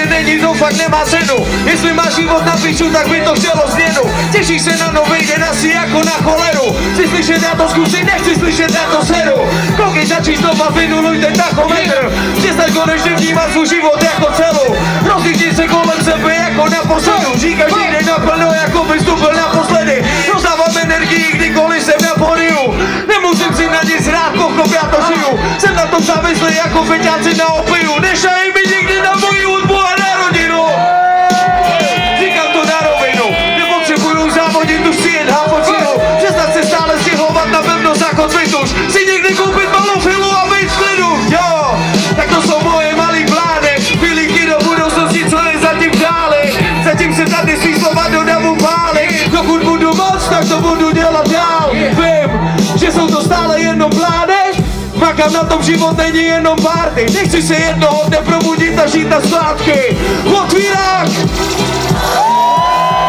není, to fakt nemá cenu. Jestli máš život na piču, tak by to chtělo změnu. Těšíš se na nový den asi jako na choleru. Chci slyšet, já to zkusím, nechci slyšet, já to seru. Koukej, začíš doma, vynuluj ten tachometr. Přestaň konečně vnímat svůj život jako celou. Rozlíždi se kolem sebe jako na posledu. Říkáš, že jde naplno, jako bys tu byl naposledy. Rozdávám energii, kdykoliv jsem na pódiu. Nemusím si na nic hrát, pochop, já to žiju. Jsem na tom závislý jako feťáci na opiu. Nešají mi nikdy na moji hudbu a na rodinu. Říkám to na rovinu, nepotřebuju závodit, už si jen hápočinu. Přestat se stále stěhovat na pevnost jako cvituš. Si někdy koupit malou filu a být v klidu, jo. Tak to jsou moje malý plány, pilíky do budoucnosti, co je zatím dále. Zatím se tady svý slova do davu pály. Dokud budu moc, tak to budu dělat dál. Vím, že jsou to stále jenom plány. Makám na tom, život není jenom party. Nechci se jednoho dne probudit a žít na skládky. Otvírák!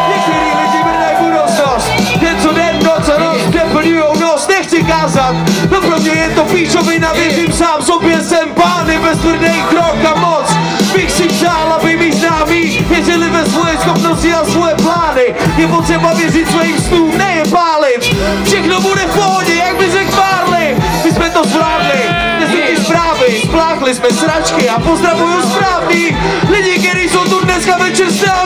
Některý lidi brdají budoucnost. Den co den, noc a noc, přeplňujou nos. Nechci kázat, no pro mě je to píčovina. Věřím sám sobě, jsem pány bez tvrdých krok a moc. Bych si přál, aby mý známí věřili ve svoje schopnosti a svoje plány. Je potřeba věřit svým snům, ne je pálit. Všechno bude v pohodě, jak by řekl Marley. My jsme to zvládli, neslyší zprávy, spláchli jsme sračky a pozdravuju správný lidi, kteří jsou tu dneska večer s námi.